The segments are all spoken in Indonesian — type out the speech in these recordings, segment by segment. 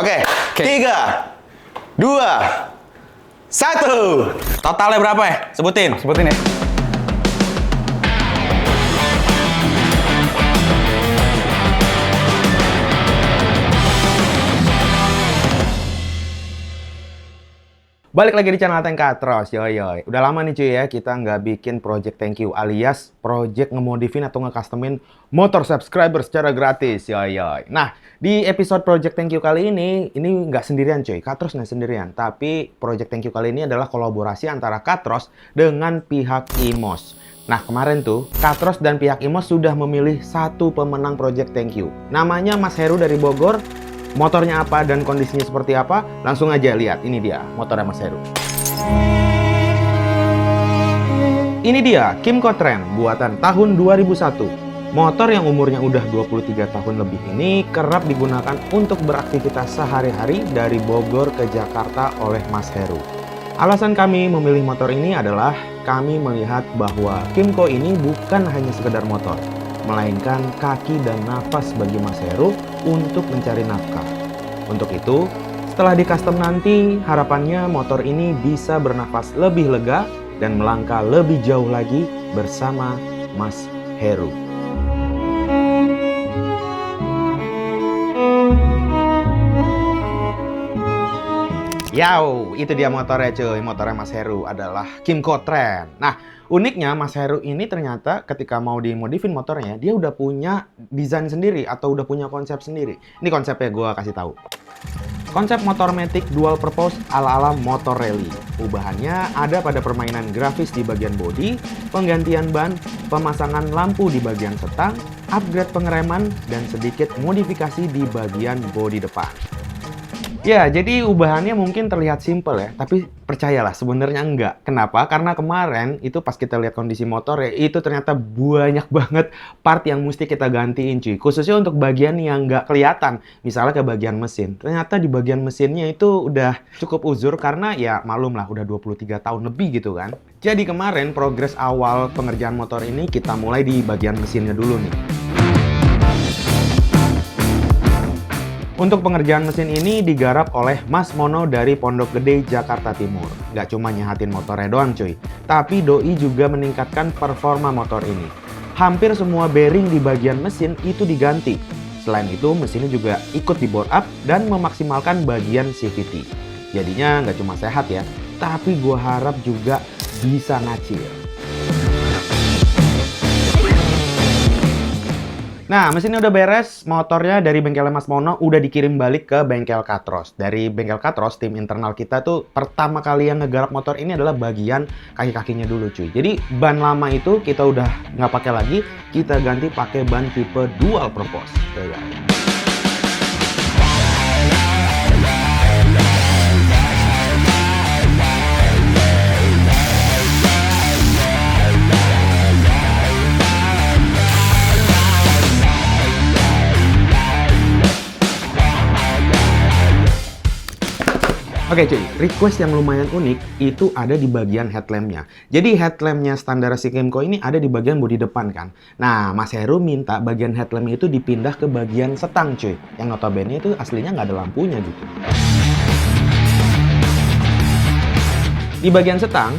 Oke. 3, 2, 1. Totalnya berapa ya? Sebutin. Sebutin ya. Balik lagi di channel Tank Katros, yoi. Udah lama nih cuy ya, kita nggak bikin project thank you alias project ngemodifin atau nge-customin motor subscriber secara gratis, yoi. Nah, di episode project thank you kali ini nggak sendirian cuy, Katros nggak sendirian. Tapi project thank you kali ini adalah kolaborasi antara Katros dengan pihak IMOS. Nah, kemarin tuh, Katros dan pihak IMOS sudah memilih satu pemenang project thank you. Namanya Mas Heru dari Bogor. Motornya apa dan kondisinya seperti apa? Langsung aja lihat, ini dia motornya Mas Heru. Ini dia Kymco Trend buatan tahun 2001. Motor yang umurnya udah 23 tahun lebih ini kerap digunakan untuk beraktivitas sehari-hari dari Bogor ke Jakarta oleh Mas Heru. Alasan kami memilih motor ini adalah kami melihat bahwa Kymco ini bukan hanya sekedar motor, melainkan kaki dan nafas bagi Mas Heru untuk mencari nafkah. Untuk itu, setelah di custom nanti, harapannya motor ini bisa bernafas lebih lega dan melangkah lebih jauh lagi bersama Mas Heru. Yow, itu dia motornya cuy. Motornya Mas Heru adalah Kymco Trend. Nah, uniknya Mas Heru ini ternyata ketika mau dimodifin motornya, dia udah punya desain sendiri atau udah punya konsep sendiri. Ini konsepnya gue kasih tahu. Konsep motor matic dual purpose ala-ala motor rally. Ubahannya ada pada permainan grafis di bagian bodi, penggantian ban, pemasangan lampu di bagian setang, upgrade pengereman, dan sedikit modifikasi di bagian bodi depan. Ya, jadi ubahannya mungkin terlihat simpel ya, tapi percayalah sebenarnya enggak. Kenapa? Karena kemarin itu pas kita lihat kondisi motor ya, itu ternyata banyak banget part yang mesti kita gantiin cuy. Khususnya untuk bagian yang nggak kelihatan, misalnya ke bagian mesin. Ternyata di bagian mesinnya itu udah cukup uzur karena ya malum lah udah 23 tahun lebih gitu kan. Jadi kemarin progres awal pengerjaan motor ini kita mulai di bagian mesinnya dulu nih. Untuk pengerjaan mesin ini digarap oleh Mas Mono dari Pondok Gede, Jakarta Timur. Nggak cuma nyehatin motornya doang cuy, tapi doi juga meningkatkan performa motor ini. Hampir semua bearing di bagian mesin itu diganti. Selain itu, mesinnya juga ikut di bore up dan memaksimalkan bagian CVT. Jadinya nggak cuma sehat ya, tapi gua harap juga bisa ngacir. Nah, mesinnya udah beres, motornya dari bengkel Mas Mono udah dikirim balik ke bengkel Katros. Dari bengkel Katros, tim internal kita tuh pertama kali yang ngegarap motor ini adalah bagian kaki-kakinya dulu cuy. Jadi ban lama itu kita udah nggak pakai lagi, kita ganti pakai ban tipe dual purpose. Ya. Oke cuy, request yang lumayan unik itu ada di bagian headlampnya. Jadi headlampnya standar si Kymco ini ada di bagian bodi depan kan. Nah, Mas Heru minta bagian headlamp itu dipindah ke bagian setang cuy. Yang notabene itu aslinya nggak ada lampunya gitu. Di bagian setang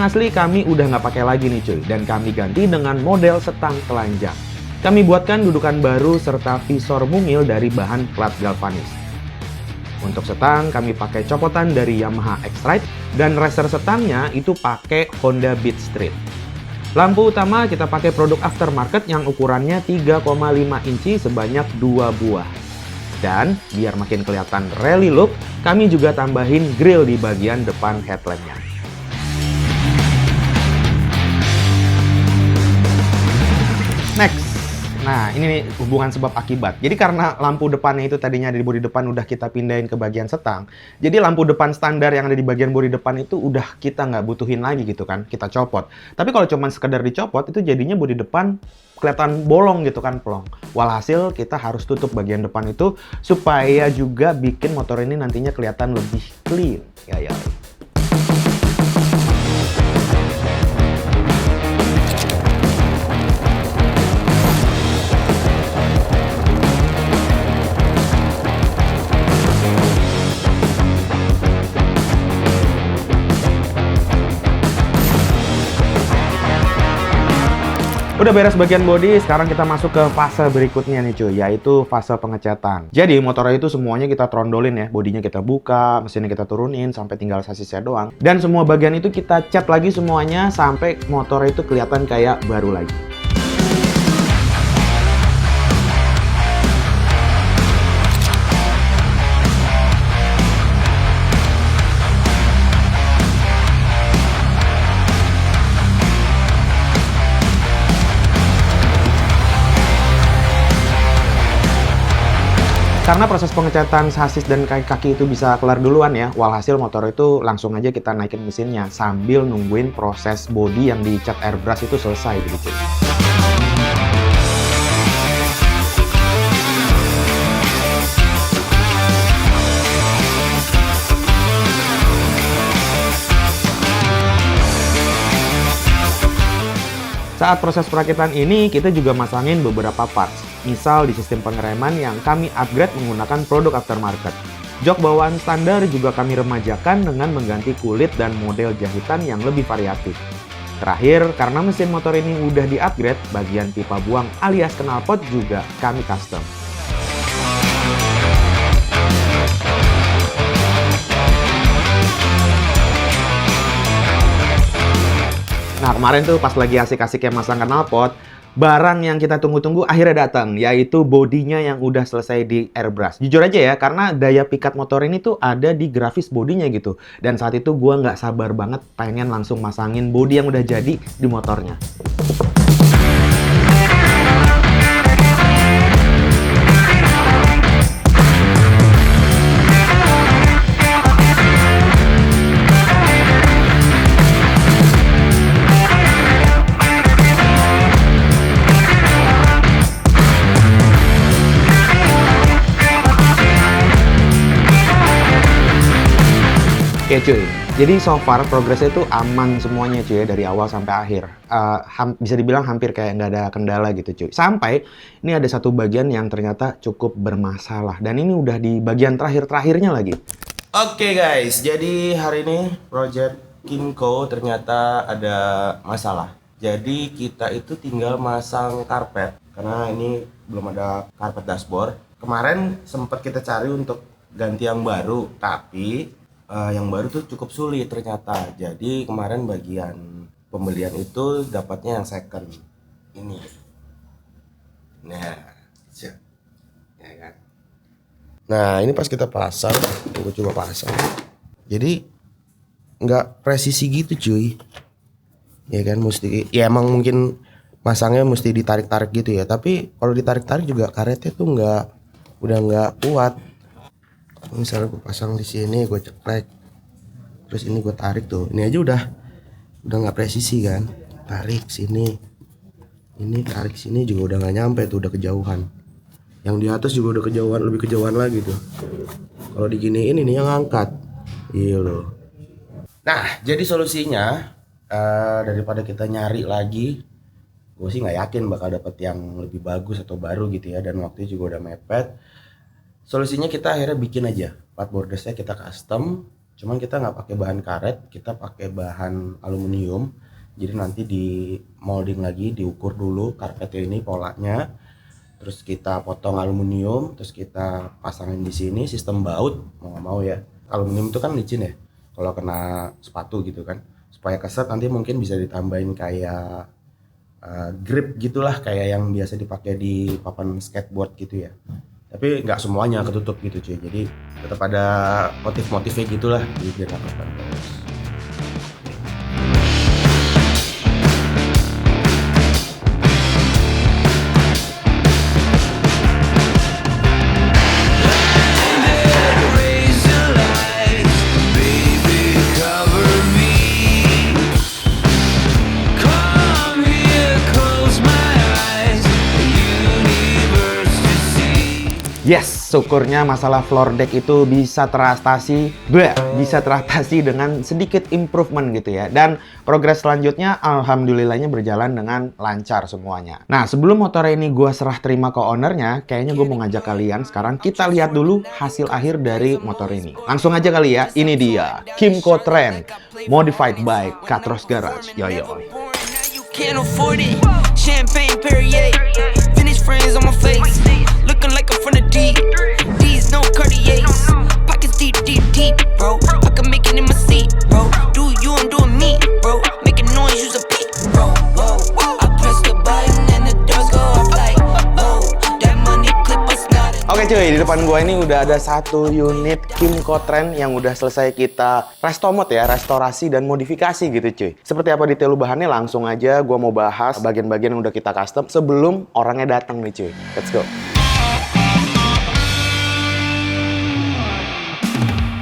asli kami udah nggak pakai lagi nih cuy. Dan kami ganti dengan model setang telanjang. Kami buatkan dudukan baru serta visor mungil dari bahan plat galvanis. Untuk setang kami pakai copotan dari Yamaha X-Ride dan racer setangnya itu pakai Honda Beat Street. Lampu utama kita pakai produk aftermarket yang ukurannya 3,5 inci sebanyak 2 buah. Dan biar makin kelihatan rally look, kami juga tambahin grill di bagian depan headlampnya. Next. Nah, ini nih hubungan sebab akibat. Jadi karena lampu depannya itu tadinya ada di bodi depan udah kita pindahin ke bagian setang. Jadi lampu depan standar yang ada di bagian bodi depan itu udah kita nggak butuhin lagi gitu kan. Kita copot. Tapi kalau cuma sekedar dicopot itu jadinya bodi depan kelihatan bolong gitu kan, plong. Walhasil kita harus tutup bagian depan itu supaya juga bikin motor ini nantinya kelihatan lebih clean. Ya. Udah beres bagian bodi, sekarang kita masuk ke fase berikutnya nih cuy, yaitu fase pengecatan. Jadi motornya itu semuanya kita trondolin ya, bodinya kita buka, mesinnya kita turunin sampai tinggal sasisnya doang. Dan semua bagian itu kita cat lagi semuanya sampai motornya itu kelihatan kayak baru lagi. Karena proses pengecatan sasis dan kaki-kaki itu bisa kelar duluan ya, walhasil motor itu langsung aja kita naikin mesinnya sambil nungguin proses bodi yang dicat airbrush itu selesai gitu. Saat proses perakitan ini, kita juga masangin beberapa parts. Misal di sistem pengereman yang kami upgrade menggunakan produk aftermarket. Jok bawaan standar juga kami remajakan dengan mengganti kulit dan model jahitan yang lebih variatif. Terakhir, karena mesin motor ini udah di-upgrade, bagian pipa buang alias knalpot juga kami custom. Nah, kemarin tuh pas lagi asik-asiknya masang knalpot, barang yang kita tunggu-tunggu akhirnya datang, yaitu bodinya yang udah selesai di airbrush. Jujur aja ya, karena daya pikat motor ini tuh ada di grafis bodinya gitu. Dan saat itu gua nggak sabar banget pengen langsung masangin bodi yang udah jadi di motornya. Oke cuy, jadi so far progresnya itu aman semuanya cuy ya, dari awal sampai akhir. Bisa dibilang hampir kayak nggak ada kendala gitu cuy. Sampai ini ada satu bagian yang ternyata cukup bermasalah. Dan ini udah di bagian terakhir-terakhirnya lagi. Oke guys, jadi hari ini project Kymco ternyata ada masalah. Jadi kita itu tinggal masang karpet karena ini belum ada karpet dashboard. Kemarin sempat kita cari untuk ganti yang baru, tapi yang baru tuh cukup sulit ternyata. Jadi kemarin bagian pembelian itu dapatnya yang second ini. Nah, ya kan. Nah ini pas kita pasang, gue coba pasang. Jadi nggak presisi gitu cuy. Ya kan mesti, ya emang mungkin masangnya mesti ditarik-tarik gitu ya. Tapi kalau ditarik-tarik juga karetnya tuh udah nggak kuat. Misalnya gue pasang di sini, gue ceklek, terus ini gue tarik tuh, ini aja udah nggak presisi kan, tarik sini, ini tarik sini juga udah nggak nyampe tuh, udah kejauhan. Yang di atas juga udah kejauhan, lebih kejauhan lagi tuh. Kalau diginiin ini yang ngangkat, iya loh. Nah jadi solusinya daripada kita nyari lagi, gue sih nggak yakin bakal dapet yang lebih bagus atau baru gitu ya, dan waktunya juga udah mepet. Solusinya kita akhirnya bikin aja part bordersnya kita custom, cuman kita nggak pakai bahan karet, kita pakai bahan aluminium. Jadi nanti di molding lagi, diukur dulu karpetnya ini polanya, terus kita potong aluminium, terus kita pasangin di sini sistem baut. Mau nggak mau ya, aluminium itu kan licin ya kalau kena sepatu gitu kan, supaya keset nanti mungkin bisa ditambahin kayak grip gitulah, kayak yang biasa dipakai di papan skateboard gitu ya. Tapi nggak semuanya ketutup gitu cuy, jadi tetap ada motif-motifnya gitulah, jadi biar nggak terus. Yes, syukurnya masalah floor deck itu bisa teratasi dengan sedikit improvement gitu ya. Dan progres selanjutnya alhamdulillahnya berjalan dengan lancar semuanya. Nah, sebelum motor ini gue serah terima ke ownernya, kayaknya gue mau ngajak kalian sekarang kita lihat dulu hasil akhir dari motor ini. Langsung aja kali ya, ini dia Kymco Trend Modified by Katros Garage. Yo yo. can't afford it. Champagne Perrier, Finnish friends on my face, looking like I'm from the deep. These no Cartiers, pockets deep, deep, deep, bro. I can make it in my seat, bro. Do you, I'm doing me, bro. Making noise, use a beat, bro. Whoa, I press the button and the doors go off like, whoa. That money clip us not. Oke cuy, di depan gua ini udah ada satu unit Kimco Trend yang udah selesai kita restomod ya, restorasi dan modifikasi gitu cuy. Seperti apa detail bahannya langsung aja gua mau bahas bagian-bagian yang udah kita custom sebelum orangnya datang nih cuy. Let's go.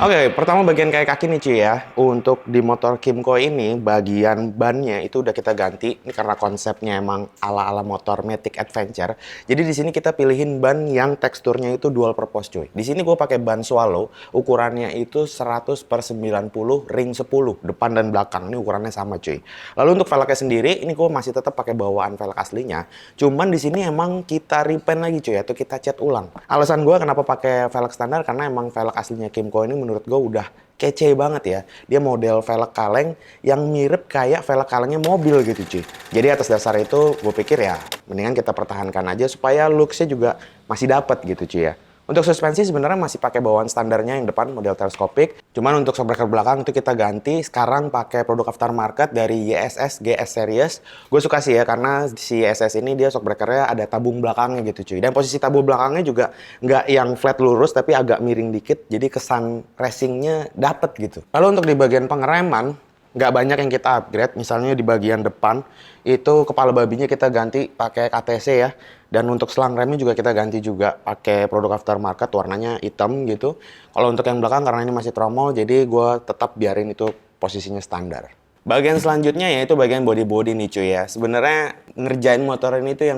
Oke, pertama bagian kayak kaki nih cuy ya. Untuk di motor Kimco ini, bagian bannya itu udah kita ganti. Ini karena konsepnya emang ala-ala motor Matic Adventure. Jadi di sini kita pilihin ban yang teksturnya itu dual purpose cuy. Di sini gue pakai ban Swallow, ukurannya itu 100/90 ring 10, depan dan belakang. Ini ukurannya sama cuy. Lalu untuk velgnya sendiri, ini gue masih tetap pakai bawaan velg aslinya. Cuman di sini emang kita repaint lagi cuy, atau kita cat ulang. Alasan gue kenapa pakai velg standar karena emang velg aslinya Kimco ini menurut gue udah kece banget ya. Dia model velg kaleng yang mirip kayak velg kalengnya mobil gitu cuy. Jadi atas dasar itu gue pikir ya mendingan kita pertahankan aja supaya looks-nya juga masih dapet gitu cuy ya. Untuk suspensi sebenarnya masih pakai bawaan standarnya yang depan model teleskopik. Cuman untuk shockbreaker belakang itu kita ganti. Sekarang pakai produk aftermarket dari YSS GS Series. Gue suka sih ya karena si YSS ini dia shockbreakernya ada tabung belakangnya gitu cuy. Dan posisi tabung belakangnya juga nggak yang flat lurus tapi agak miring dikit. Jadi kesan racingnya dapet gitu. Lalu untuk di bagian pengereman nggak banyak yang kita upgrade. Misalnya di bagian depan itu kepala babinya kita ganti pakai KTC ya. Dan untuk selang remnya juga kita ganti juga pakai produk aftermarket warnanya hitam gitu. Kalau untuk yang belakang karena ini masih tromol jadi gue tetap biarin itu posisinya standar. Bagian selanjutnya yaitu bagian body nih cuy ya. Sebenarnya ngerjain motor ini tuh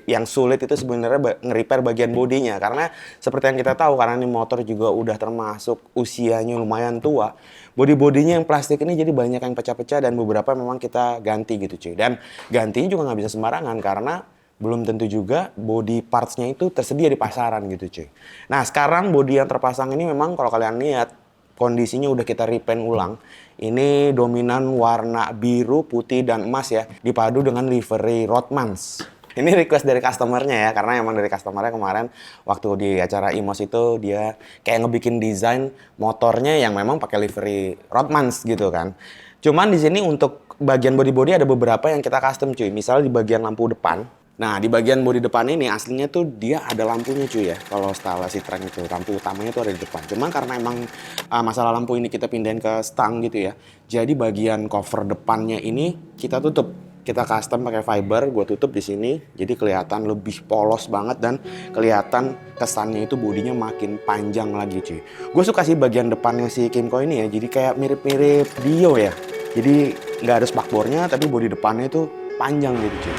yang sulit itu sebenarnya nge-repair bagian bodinya karena seperti yang kita tahu karena ini motor juga udah termasuk usianya lumayan tua. Bodinya yang plastik ini jadi banyak yang pecah-pecah dan beberapa memang kita ganti gitu cuy. Dan gantinya juga nggak bisa sembarangan karena belum tentu juga body parts-nya itu tersedia di pasaran gitu cuy. Nah sekarang body yang terpasang ini memang kalau kalian lihat kondisinya udah kita repaint ulang. Ini dominan warna biru, putih, dan emas ya. Dipadu dengan livery Rothmans. Ini request dari customernya ya, karena emang dari customernya kemarin waktu di acara IMOS itu dia kayak ngebikin desain motornya yang memang pakai livery Rothmans gitu kan. Cuman di sini untuk bagian body ada beberapa yang kita custom cuy. Misalnya di bagian lampu depan. Nah, di bagian bodi depan ini aslinya tuh dia ada lampunya cuy ya. Kalau style si Trend itu, lampu utamanya tuh ada di depan. Cuman karena emang masalah lampu ini kita pindahin ke stang gitu ya. Jadi bagian cover depannya ini kita tutup. Kita custom pakai fiber, gue tutup di sini. Jadi kelihatan lebih polos banget dan kelihatan kesannya itu bodinya makin panjang lagi cuy. Gue suka sih bagian depannya si Kimco ini ya. Jadi kayak mirip-mirip Dio ya. Jadi nggak ada spakbornya tapi bodi depannya itu panjang gitu cuy.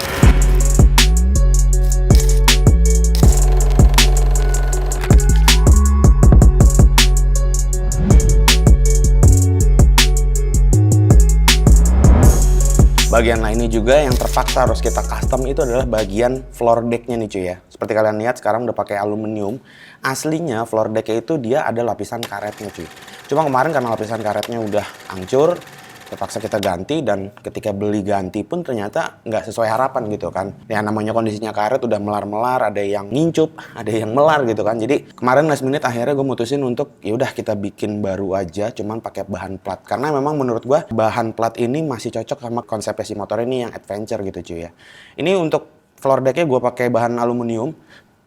Bagian lainnya juga yang terpaksa harus kita custom itu adalah bagian floor decknya nih cuy ya. Seperti kalian lihat sekarang udah pakai aluminium. Aslinya floor decknya itu dia ada lapisan karetnya cuy. Cuma kemarin karena lapisan karetnya udah hancur, terpaksa kita ganti dan ketika beli ganti pun ternyata nggak sesuai harapan gitu kan. Ya namanya kondisinya karet udah melar-melar, ada yang ngincup, ada yang melar gitu kan. Jadi kemarin last minute akhirnya gue mutusin untuk yaudah kita bikin baru aja cuman pakai bahan plat. Karena memang menurut gue bahan plat ini masih cocok sama konsep si motor ini yang adventure gitu cuy ya. Ini untuk floor decknya gue pakai bahan aluminium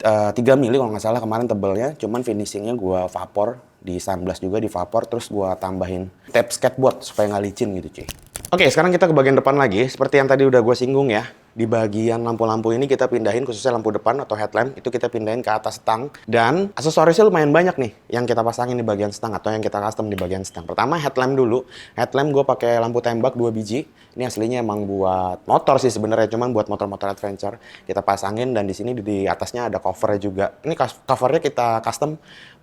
3 mili kalau nggak salah kemarin tebelnya. Cuman finishingnya gue vapor. Di sunblast juga di vapor, terus gua tambahin tape skateboard supaya nggak licin gitu cuy. Oke, sekarang kita ke bagian depan lagi. Seperti yang tadi udah gue singgung ya. Di bagian lampu-lampu ini kita pindahin, khususnya lampu depan atau headlamp, itu kita pindahin ke atas stang. Dan aksesorisnya lumayan banyak nih yang kita pasangin di bagian stang atau yang kita custom di bagian stang. Pertama headlamp dulu. Headlamp gue pakai lampu tembak 2 biji. Ini aslinya emang buat motor sih sebenarnya, cuman buat motor-motor adventure. Kita pasangin dan di sini di atasnya ada covernya juga. Ini covernya kita custom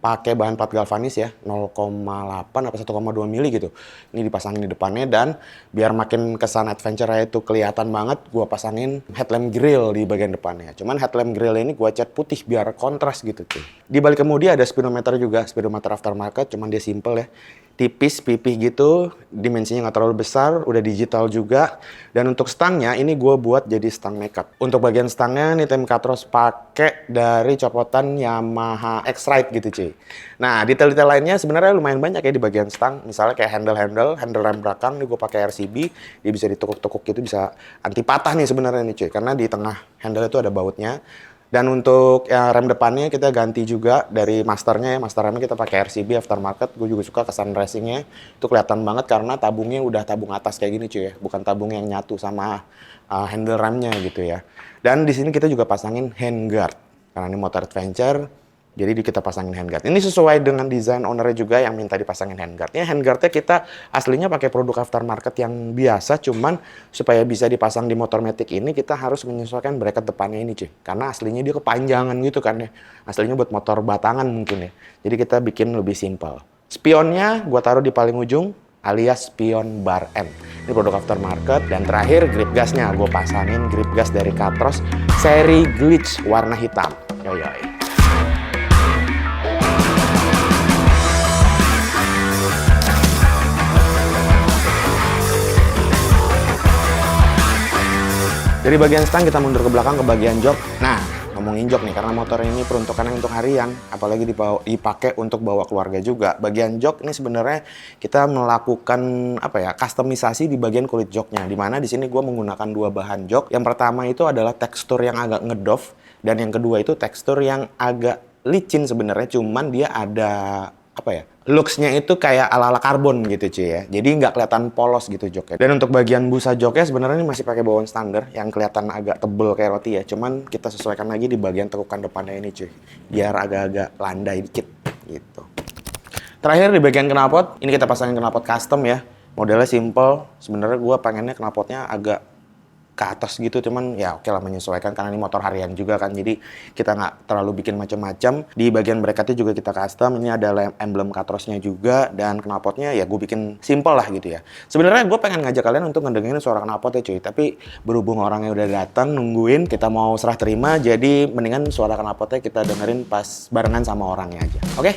pakai bahan plat galvanis ya, 0,8 apa 1,2 mili gitu. Ini dipasangin di depannya dan biar makin kesan adventure itu kelihatan banget, gua pasangin headlamp grill di bagian depannya. Cuman headlamp grill ini gua cat putih biar kontras gitu tuh. Di balik kemudi ada speedometer juga, speedometer aftermarket, cuman dia simple ya. tipis, pipih gitu, dimensinya nggak terlalu besar, udah digital juga. Dan untuk stangnya, ini gue buat jadi stang makeup. Untuk bagian stangnya, nih tim Katros pakai dari copotan Yamaha X-Ride gitu cuy. Nah, detail-detail lainnya sebenarnya lumayan banyak ya di bagian stang. Misalnya kayak handle rem belakang, nih gue pakai RCB, dia bisa ditukuk-tukuk gitu, bisa anti patah nih sebenarnya nih cuy. Karena di tengah handle itu ada bautnya. Dan untuk rem depannya kita ganti juga dari masternya ya. Master remnya kita pakai RCB aftermarket. Gue juga suka kesan racingnya. Itu kelihatan banget karena tabungnya udah tabung atas kayak gini cuy ya. Bukan tabung yang nyatu sama handle remnya gitu ya. Dan di sini kita juga pasangin handguard. Karena ini motor adventure. Jadi kita pasangin handguard. Ini sesuai dengan desain ownernya juga yang minta dipasangin handguard. Handguardnya kita aslinya pakai produk aftermarket yang biasa, cuman supaya bisa dipasang di motor Matic ini kita harus menyesuaikan bracket depannya ini cuy. Karena aslinya dia kepanjangan gitu kan ya. Aslinya buat motor batangan mungkin ya. Jadi kita bikin lebih simpel. Spionnya gua taruh di paling ujung alias spion bar M. Ini produk aftermarket. Dan terakhir grip gasnya. Gue pasangin grip gas dari Katros seri Glitch warna hitam. Yoi. Dari bagian stang kita mundur ke belakang ke bagian jok. Nah, ngomongin jok nih, karena motor ini peruntukannya untuk harian, apalagi dipakai untuk bawa keluarga juga. Bagian jok ini sebenarnya kita melakukan kustomisasi di bagian kulit joknya. Dimana di sini gue menggunakan 2 bahan jok. Yang pertama itu adalah tekstur yang agak ngedoff, dan yang kedua itu tekstur yang agak licin sebenarnya, cuman dia ada looks-nya itu kayak ala-ala karbon gitu cuy ya. Jadi nggak kelihatan polos gitu joknya. Dan untuk bagian busa joknya sebenarnya ini masih pakai bawaan standar yang kelihatan agak tebel kayak roti ya. Cuman kita sesuaikan lagi di bagian tekukan depannya ini cuy. Biar agak-agak landai dikit gitu. Terakhir di bagian knalpot, ini kita pasangin knalpot custom ya. Modelnya simple. Sebenarnya gue pengennya knalpotnya agak ke atas gitu, cuman ya oke lah menyesuaikan karena ini motor harian juga kan, jadi kita nggak terlalu bikin macam-macam. Di bagian bracketnya juga kita custom, ini ada emblem Katrosnya juga, dan knalpotnya ya gue bikin simple lah gitu ya. Sebenarnya gue pengen ngajak kalian untuk ngedengerin suara knalpotnya cuy, tapi berhubung orangnya udah datang nungguin, kita mau serah terima, jadi mendingan suara knalpotnya kita dengerin pas barengan sama orangnya aja, oke?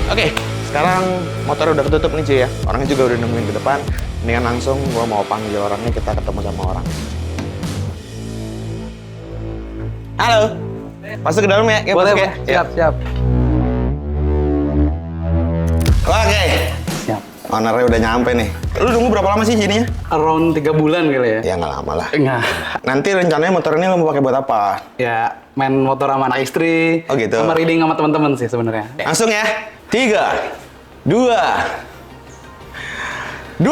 Oke, sekarang motor udah ketutup nih cuy ya. Orangnya juga udah nemuin ke depan. Mendingan langsung gua mau panggil orangnya, kita ketemu sama orang. Halo. Masuk ke dalam ya? Boleh, masuk ya? siap, siap. Oke. Siap. Ownernya udah nyampe nih. Lu nunggu berapa lama sih sininya? Around 3 bulan kali ya? Ya nggak lama lah. Enggak. Nanti rencananya motor ini lu mau pakai buat apa? Ya, main motor sama anak istri. Oh, gitu. Sama riding sama teman-teman sih sebenarnya. Langsung ya. 3, 2, 2,5.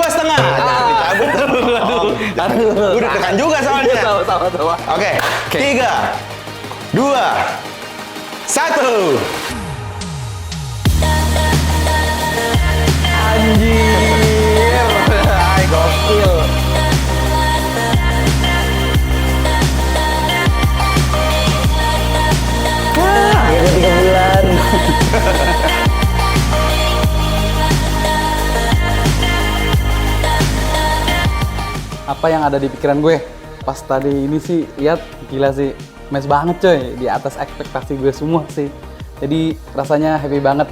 Jangan dicabut. Gue deg-degan juga soalnya. Sama. Oke. 3, 2, 1. Anjir. Hai, gokil. Akhirnya 3 bulan. Apa yang ada di pikiran gue pas tadi ini sih lihat gila sih, mes banget coy, di atas ekspektasi gue semua sih. Jadi rasanya happy banget,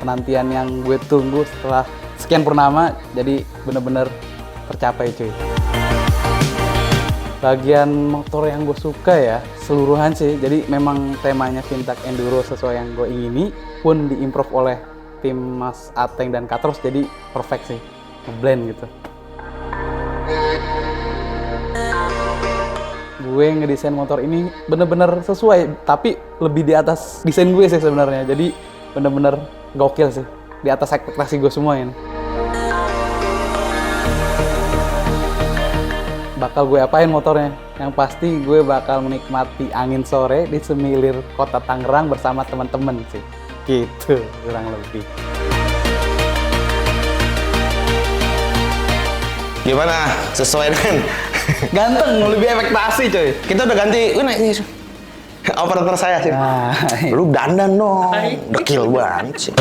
penantian yang gue tunggu setelah sekian purnama jadi bener-bener tercapai cuy. Bagian motor yang gue suka ya seluruhan sih, jadi memang temanya vintage enduro sesuai yang gue ingini, pun diimprove oleh tim Mas Ateng dan Katros, jadi perfect sih, ngeblend gitu. Gue ngedesain motor ini bener-bener sesuai, tapi lebih di atas desain gue sih sebenarnya. Jadi bener-bener gokil sih, di atas ekspektasi gue semua ini. Bakal gue apain motornya? Yang pasti gue bakal menikmati angin sore di semilir kota Tangerang bersama teman-teman sih. Gitu, kurang lebih. Gimana? Sesuai dengan Ganteng, lebih ekspektasi coy. kita udah ganti. Naik nih. Operator saya sih. Nah, Lu dandan dong. Dekil banget sih.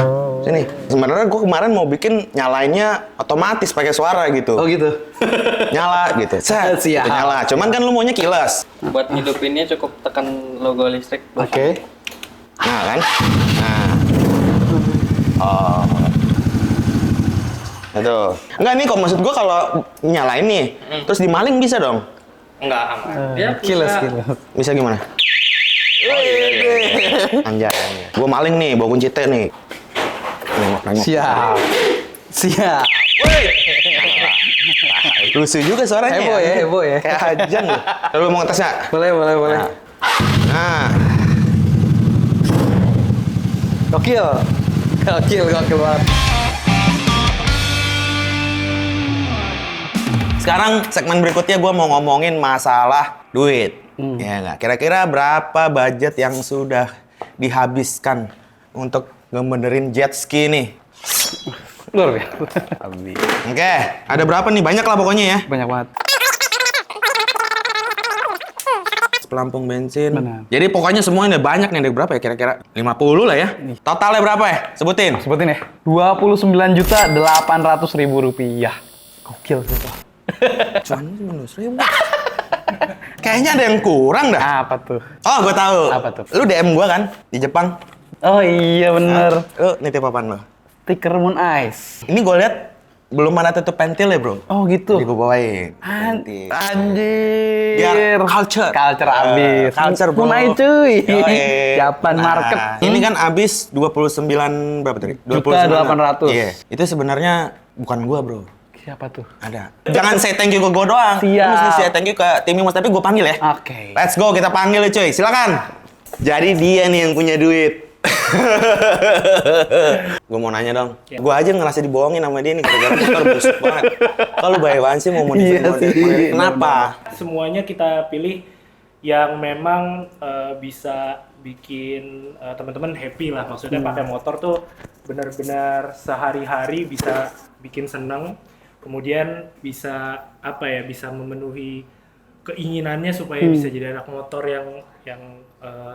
Sini. Sebenarnya gue kemarin mau bikin nyalainnya otomatis pakai suara gitu. oh gitu. Nyala gitu. Set, Siap. gitu, nyala. Cuman kan lu maunya kilas. Buat hidupinnya cukup tekan logo listrik. Oke. Nah kan? Nah. Oh. Itu. Enggak nih kok maksud gua kalau nyalain nih, terus dimaling bisa dong? Enggak aman. Dia Kilas, bisa kilas. Bisa gimana? Anjay, anjay. Gua maling nih, bawa kunci T nih. Nengok. Siap. Siap. Lucu juga suaranya. Heboh ya, heboh ya. Kayak ajang lu. Lu mau ngetes nggak? Boleh, boleh, boleh. Nah. Gokil. Gokil banget. Sekarang segmen berikutnya gue mau ngomongin masalah duit. Ya nggak? Kira-kira berapa budget yang sudah dihabiskan untuk ngebenerin jet ski nih? Luar biasa. Oke, ada berapa nih? Banyak lah pokoknya ya. Banyak banget. Pelampung bensin. Benar. Jadi pokoknya semuanya udah banyak nih. Ada berapa ya kira-kira? 50 lah ya. Totalnya berapa ya? Sebutin. Sebutin ya. 29.800.000 rupiah. Gokil sih tuh. Cuman 19.000. Kayaknya ada yang kurang dah. Apa tuh? Oh, gue tahu. Apa tuh? Lu DM gue kan di Jepang. Oh iya bener. Lu nitip apaan lo? Stiker Moon Ice. Ini gue lihat belum ada tutup pentil ya, Bro. Oh gitu. Jadi gue bawain. Pentil. Anjir. Biar culture. Culture abis. Culture, bro. Moon Ice cuy. Yoi. Japan Nah, market. Ini kan abis 29 berapa tadi? 29.800. Iya. Itu sebenarnya bukan gua, Bro. Siapa tuh? Ada. Jangan say thank you ke gua doang. Siap. Lu mesti say thank you ke tim Mas, tapi gua panggil ya. Oke. Let's go, kita panggil ya, cuy. Silakan. Jadi dia nih yang punya duit. Gue mau nanya dong, gue aja ngerasa dibohongin sama dia nih gara-gara motor busuk banget. Kalau bayawan sih mau modif modif. Kenapa? Semuanya kita pilih yang memang bisa bikin teman-teman happy lah. Maksudnya pakai motor tuh benar-benar sehari-hari bisa bikin seneng. Kemudian bisa apa ya? Bisa memenuhi keinginannya supaya bisa jadi anak motor yang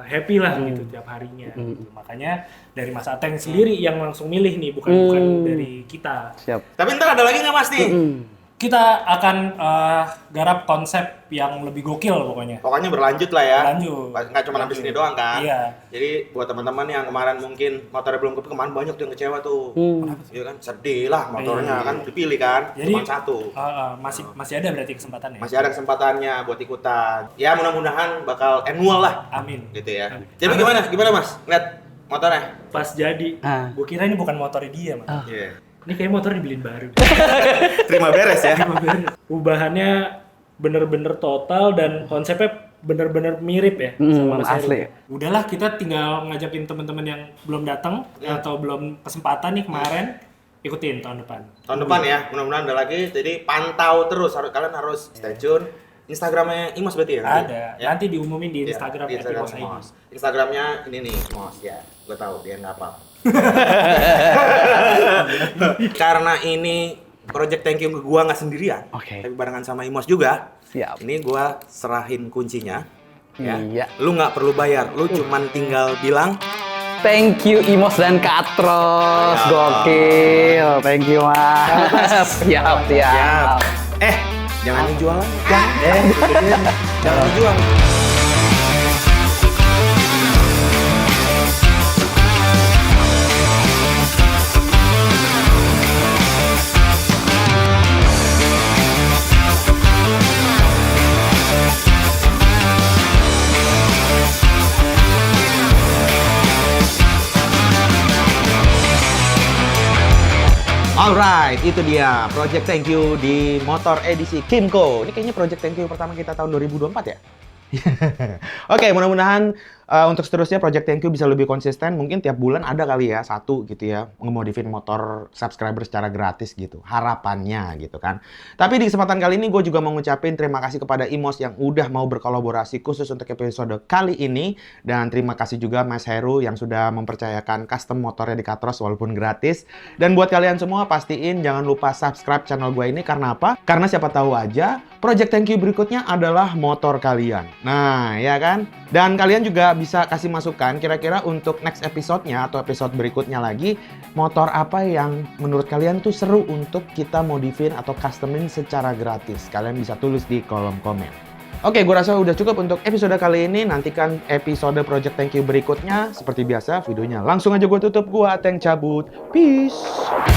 happy lah gitu tiap harinya. Gitu. Makanya dari Mas Ateng sendiri yang langsung milih nih, bukan dari kita. Siap. Tapi ntar ada lagi nggak Mas nih? Kita akan garap konsep yang lebih gokil pokoknya. Pokoknya berlanjut lah ya. Berlanjut. Nggak cuma habis ini doang kan? Iya. Jadi buat teman-teman yang kemarin mungkin motornya belum kepilih, kemarin banyak tuh yang kecewa tuh. Iya kan? Sedih lah motornya kan dipilih kan, Jadi cuma satu. masih ada berarti kesempatannya. Masih ada kesempatannya buat ikutan. Ya mudah-mudahan bakal annual lah. Amin. Gitu ya. Jadi gimana Mas? Lihat motornya? Pas jadi, gue kira ini bukan motornya dia, Mas. Iya. Ini kayaknya motor dibeliin baru. Terima beres ya. Ubahannya bener-bener total dan konsepnya bener-bener mirip ya sama Mas asli. Heru. Udahlah, kita tinggal ngajakin teman-teman yang belum datang atau belum kesempatan nih kemarin, ikutin tahun depan. Tahun depan ya, mudah-mudahan ada lagi. Jadi pantau terus, kalian harus stay tune. Instagramnya Imos berarti ya? Ada. Ya? Nanti diumumin di Instagram Di Instagram Imos ID. Imos. Instagramnya ini nih, Imos ya. Gue tahu dia nggak apa. Karena ini project thank you ke gua nggak sendirian, Oke. tapi barengan sama Imos juga. Siap. Ini gua serahin kuncinya. Ya. Iya. Lu nggak perlu bayar, lu cuman tinggal bilang Thank you Imos dan Katros. Gokil. Thank you Mas. Siap. ya. Jangan dijual lagi. Jangan dijual. Alright, itu dia Project Thank You di motor edisi Kimco. Ini kayaknya Project Thank You pertama kita tahun 2024 ya? Oke, mudah-mudahan untuk seterusnya Project Thank You bisa lebih konsisten. Mungkin tiap bulan ada kali ya, satu gitu ya, ngemodifin motor subscriber secara gratis gitu. Harapannya gitu kan. Tapi di kesempatan kali ini gue juga mau ngucapin terima kasih kepada Imos yang udah mau berkolaborasi khusus untuk episode kali ini. Dan terima kasih juga Mas Heru yang sudah mempercayakan custom motornya di Katros walaupun gratis. Dan buat kalian semua pastiin jangan lupa subscribe channel gue ini. Karena apa? Karena siapa tahu aja Project Thank You berikutnya adalah motor kalian. Nah, ya kan? Dan kalian juga bisa kasih masukan kira-kira untuk next episode-nya atau episode berikutnya lagi, motor apa yang menurut kalian tuh seru untuk kita modifin atau customin secara gratis. Kalian bisa tulis di kolom komen. Oke, gue rasa udah cukup untuk episode kali ini. Nantikan episode Project Thank You berikutnya. Seperti biasa, videonya langsung aja gue tutup. Gue Ateng cabut. Peace!